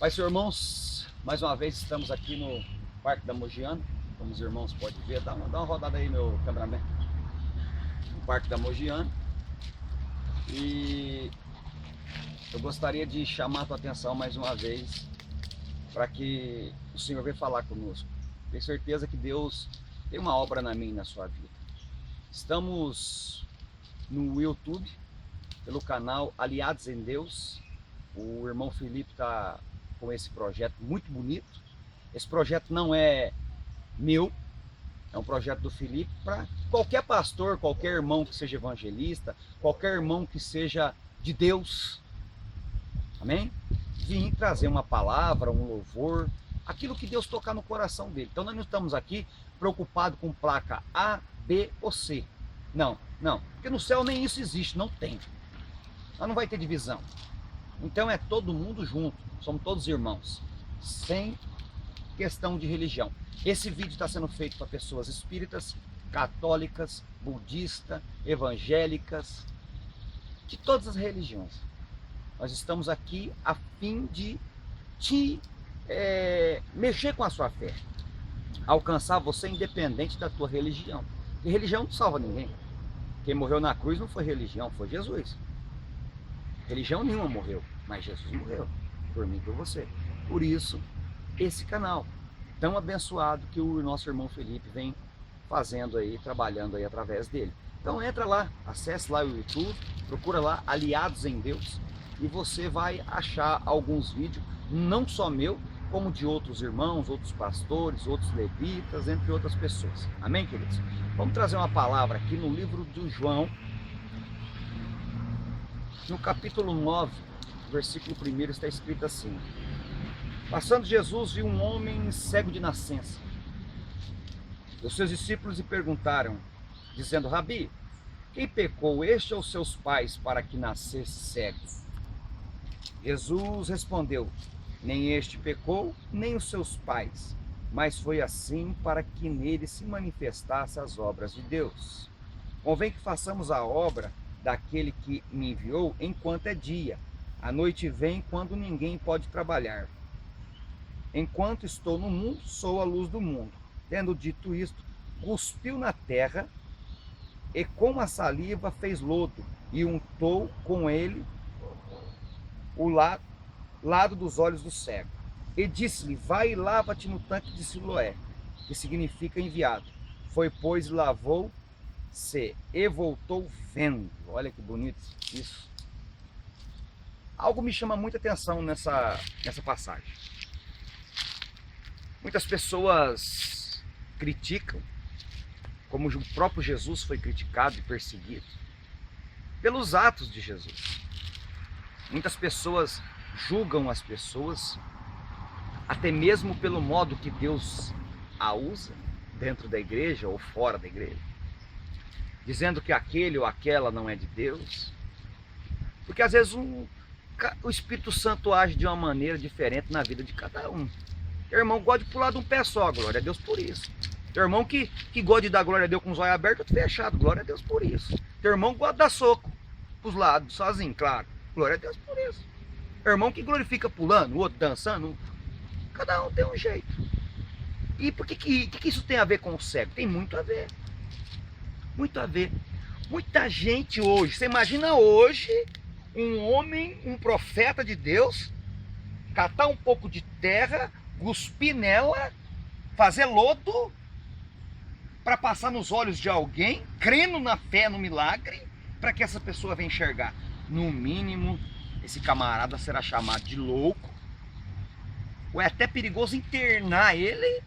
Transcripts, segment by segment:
Pai, senhor, irmãos, mais uma vez estamos aqui no Parque da Mogiana, como os irmãos podem ver. Dá uma rodada aí, meu cameraman. No Parque da Mogiana. E eu gostaria de chamar a tua atenção mais uma vez para que o Senhor venha falar conosco. Tenho certeza que Deus tem uma obra na minha e na sua vida. Estamos no YouTube, pelo canal Aliados em Deus. O irmão Felipe está com esse projeto muito bonito. Esse projeto não é meu, é um projeto do Felipe para qualquer pastor, qualquer irmão que seja evangelista, qualquer irmão que seja de Deus, amém? Vim trazer uma palavra, um louvor, aquilo que Deus tocar no coração dele. Então nós não estamos aqui preocupados com placa A, B ou C. Não, porque no céu nem isso existe, não tem. Lá não vai ter divisão. Então é todo mundo junto, somos todos irmãos, sem questão de religião. Esse vídeo está sendo feito para pessoas espíritas, católicas, budistas, evangélicas, de todas as religiões. Nós estamos aqui a fim de mexer com a sua fé, alcançar você independente da tua religião. E religião não salva ninguém. Quem morreu na cruz não foi religião, foi Jesus. Religião nenhuma morreu, mas Jesus morreu por mim e por você. Por isso, esse canal tão abençoado que o nosso irmão Felipe vem fazendo aí, trabalhando aí através dele. Então entra lá, acesse lá o YouTube, procura lá Aliados em Deus e você vai achar alguns vídeos, não só meu, como de outros irmãos, outros pastores, outros levitas, entre outras pessoas. Amém, queridos? Vamos trazer uma palavra aqui no livro de João, no capítulo 9, versículo 1, está escrito assim: passando Jesus, viu um homem cego de nascença. Os seus discípulos lhe perguntaram, dizendo: Rabi, quem pecou, este ou seus pais, para que nascesse cego? Jesus respondeu: nem este pecou, nem os seus pais, mas foi assim para que nele se manifestassem as obras de Deus. Convém que façamos a obra daquele que me enviou enquanto é dia. A noite vem quando ninguém pode trabalhar. Enquanto estou no mundo, sou a luz do mundo. Tendo dito isto, cuspiu na terra e com a saliva fez lodo e untou com ele o lado dos olhos do cego. E disse-lhe: vai e lava-te no tanque de Siloé, que significa enviado. Foi, pois, e lavou-se e voltou vendo. Olha que bonito isso. Algo me chama muita atenção nessa passagem. Muitas pessoas criticam, como o próprio Jesus foi criticado e perseguido, pelos atos de Jesus. Muitas pessoas julgam as pessoas, até mesmo pelo modo que Deus a usa, dentro da igreja ou fora da igreja, dizendo que aquele ou aquela não é de Deus, porque às vezes o Espírito Santo age de uma maneira diferente na vida de cada um. Teu irmão gosta de pular de um pé só, glória a Deus por isso. Teu irmão que gosta de dar glória a Deus com os olhos abertos, outro fechado, glória a Deus por isso. Teu irmão gosta de dar soco pros lados, sozinho, claro, glória a Deus por isso. Teu irmão que glorifica pulando, o outro dançando, cada um tem um jeito. E por que isso tem a ver com o cego? Tem muito a ver. Muito a ver. Muita gente hoje, você imagina hoje, um homem, um profeta de Deus, catar um pouco de terra, cuspir nela, fazer lodo, para passar nos olhos de alguém, crendo na fé, no milagre, para que essa pessoa venha enxergar. No mínimo, esse camarada será chamado de louco, ou é até perigoso internar ele,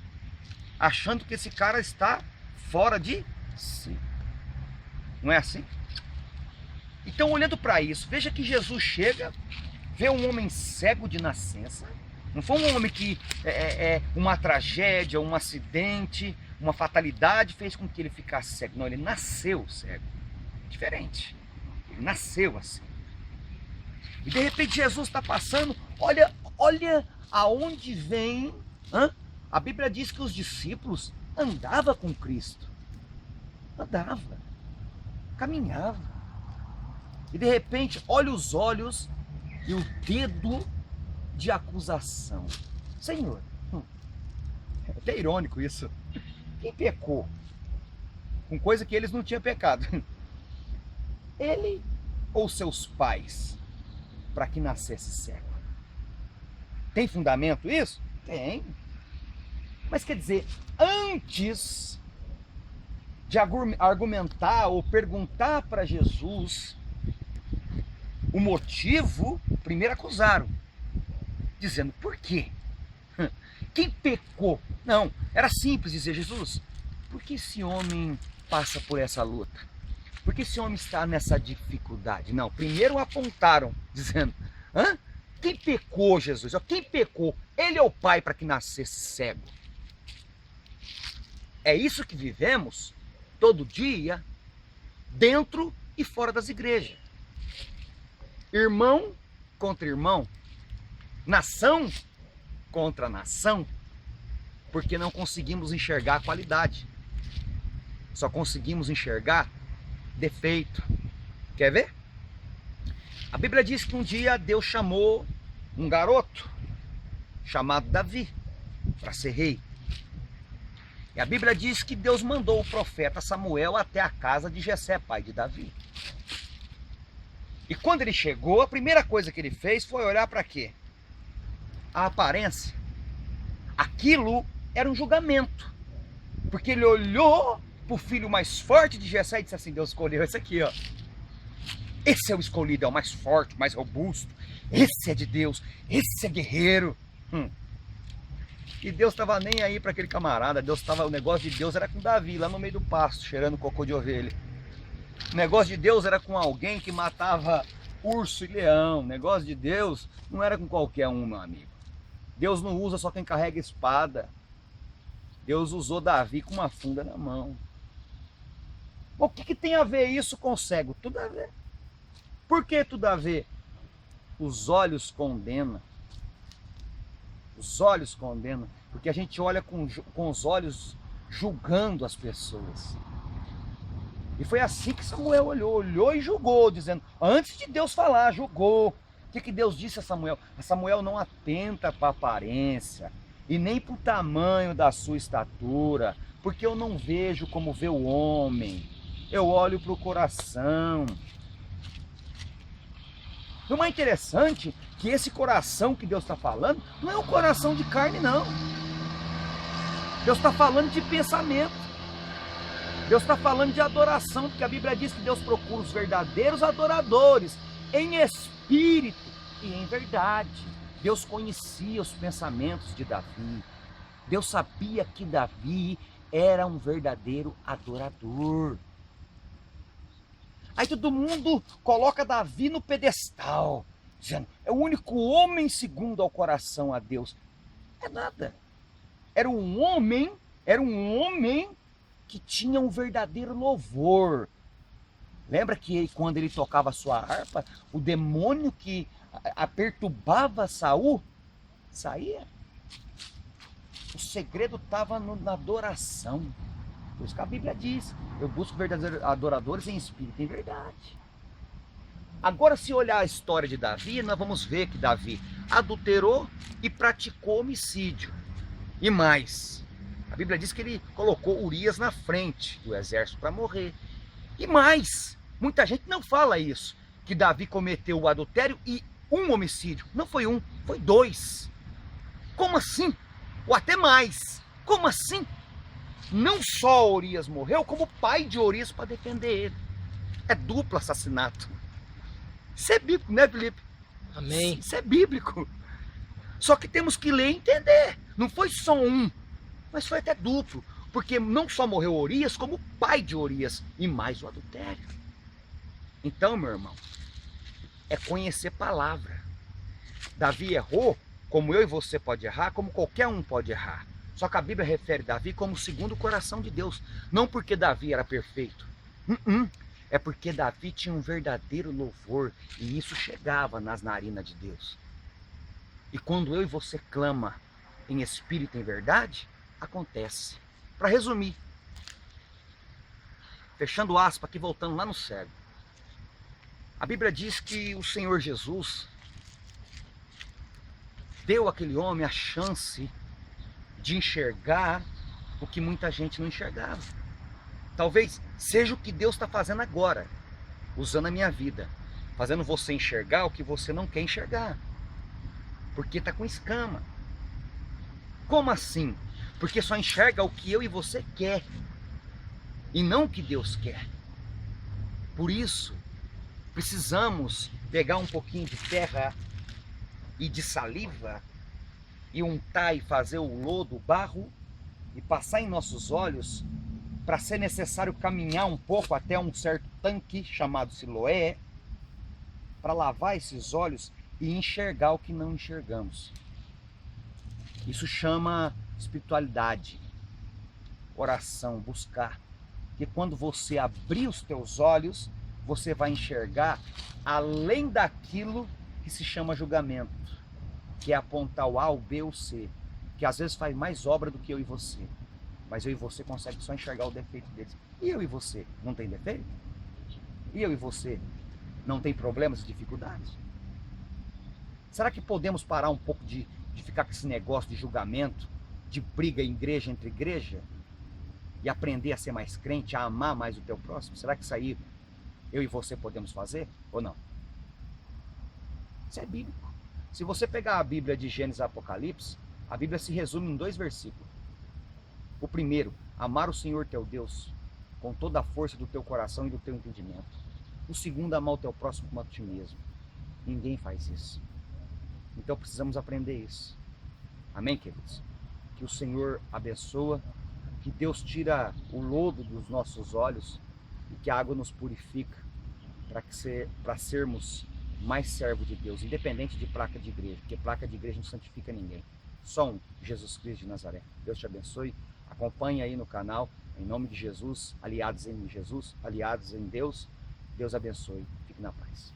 achando que esse cara está fora de si. Não é assim? Então, olhando para isso, veja que Jesus chega, vê um homem cego de nascença. Não foi um homem que uma tragédia, um acidente, uma fatalidade fez com que ele ficasse cego. Não, ele nasceu cego. Diferente. Ele nasceu assim. E de repente Jesus está passando, olha aonde vem. A Bíblia diz que os discípulos andavam com Cristo. Andava, caminhava. E de repente, olha os olhos e o dedo de acusação. Senhor, é até irônico isso. Quem pecou com coisa que eles não tinham pecado? Ele ou seus pais, para que nascesse cego? Tem fundamento isso? Tem. Mas quer dizer, antes de argumentar ou perguntar para Jesus o motivo, primeiro acusaram, dizendo, por quê? Quem pecou? Não, era simples dizer, Jesus, por que esse homem passa por essa luta? Por que esse homem está nessa dificuldade? Não, primeiro apontaram, dizendo, quem pecou, Jesus? Quem pecou? Ele é o pai para que nascesse cego. É isso que vivemos todo dia, dentro e fora das igrejas. Irmão contra irmão, nação contra nação, porque não conseguimos enxergar a qualidade. Só conseguimos enxergar defeito. Quer ver? A Bíblia diz que um dia Deus chamou um garoto chamado Davi para ser rei. E a Bíblia diz que Deus mandou o profeta Samuel até a casa de Jessé, pai de Davi. E quando ele chegou, a primeira coisa que ele fez foi olhar para quê? A aparência. Aquilo era um julgamento. Porque ele olhou para o filho mais forte de Jessé e disse assim, Deus escolheu esse aqui, ó. Esse é o escolhido, é o mais forte, mais robusto. Esse é de Deus, esse é guerreiro. E Deus estava nem aí para aquele camarada. O negócio de Deus era com Davi, lá no meio do pasto, cheirando cocô de ovelha. O negócio de Deus era com alguém que matava urso e leão. O negócio de Deus não era com qualquer um, meu amigo. Deus não usa só quem carrega espada. Deus usou Davi com uma funda na mão. O que tem a ver isso com o cego? Tudo a ver. Por que tudo a ver? Os olhos condenam. Os olhos condenam. Porque a gente olha com os olhos julgando as pessoas. E foi assim que Samuel olhou e julgou, dizendo, antes de Deus falar, julgou. O que Deus disse a Samuel? A Samuel não atenta para a aparência e nem para o tamanho da sua estatura, porque eu não vejo como vê o homem, eu olho para o coração. E o mais interessante que esse coração que Deus está falando não é um coração de carne, não. Deus está falando de pensamento. Deus está falando de adoração, porque a Bíblia diz que Deus procura os verdadeiros adoradores, em espírito e em verdade. Deus conhecia os pensamentos de Davi. Deus sabia que Davi era um verdadeiro adorador. Aí todo mundo coloca Davi no pedestal, dizendo, é o único homem segundo ao coração a Deus. É nada. Era um homem que tinha um verdadeiro louvor. Lembra que quando ele tocava a sua harpa, o demônio que a perturbava Saul saía? O segredo estava na adoração. Por isso que a Bíblia diz, eu busco verdadeiros adoradores em espírito e em verdade. Agora, se olhar a história de Davi, nós vamos ver que Davi adulterou e praticou homicídio. E mais, a Bíblia diz que ele colocou Urias na frente do exército para morrer. E mais, muita gente não fala isso, que Davi cometeu o adultério e um homicídio. Não foi um, foi dois. Como assim? Ou até mais. Como assim? Não só Urias morreu, como o pai de Urias para defender ele. É duplo assassinato. Isso é bíblico, né, Felipe? Amém. Isso é bíblico. Só que temos que ler e entender. Não foi só um, mas foi até duplo. Porque não só morreu Urias, como o pai de Urias. E mais o adultério. Então, meu irmão, é conhecer palavra. Davi errou, como eu e você pode errar, como qualquer um pode errar. Só que a Bíblia refere Davi como o segundo o coração de Deus. Não porque Davi era perfeito. É porque Davi tinha um verdadeiro louvor. E isso chegava nas narinas de Deus. E quando eu e você clama em espírito e em verdade, acontece. Para resumir, fechando aspas aqui, voltando lá no cego. A Bíblia diz que o Senhor Jesus deu àquele homem a chance de enxergar o que muita gente não enxergava. Talvez seja o que Deus está fazendo agora, usando a minha vida, fazendo você enxergar o que você não quer enxergar, porque está com escama. Como assim? Porque só enxerga o que eu e você quer, e não o que Deus quer. Por isso, precisamos pegar um pouquinho de terra e de saliva, e untar e fazer o lodo, o barro, e passar em nossos olhos, para ser necessário caminhar um pouco até um certo tanque chamado Siloé, para lavar esses olhos e enxergar o que não enxergamos. Isso chama espiritualidade, oração, buscar. Porque quando você abrir os teus olhos, você vai enxergar além daquilo que se chama julgamento, que é apontar o A, o B, o C, que às vezes faz mais obra do que eu e você. Mas eu e você consegue só enxergar o defeito deles. E eu e você não tem defeito? E eu e você não tem problemas e dificuldades? Será que podemos parar um pouco de ficar com esse negócio de julgamento, de briga em igreja entre igreja, e aprender a ser mais crente, a amar mais o teu próximo? Será que isso aí eu e você podemos fazer ou não? Isso é bíblico. Se você pegar a Bíblia de Gênesis e Apocalipse, a Bíblia se resume em 2 versículos. O primeiro, amar o Senhor teu Deus com toda a força do teu coração e do teu entendimento. O segundo, amar o teu próximo como a ti mesmo. Ninguém faz isso. Então precisamos aprender isso. Amém, queridos? Que o Senhor abençoa, que Deus tira o lodo dos nossos olhos e que a água nos purifica para sermos mais servos de Deus, independente de placa de igreja, porque placa de igreja não santifica ninguém. Só um, Jesus Cristo de Nazaré. Deus te abençoe. Acompanhe aí no canal, em nome de Jesus, aliados em Jesus, aliados em Deus. Deus abençoe. Fique na paz.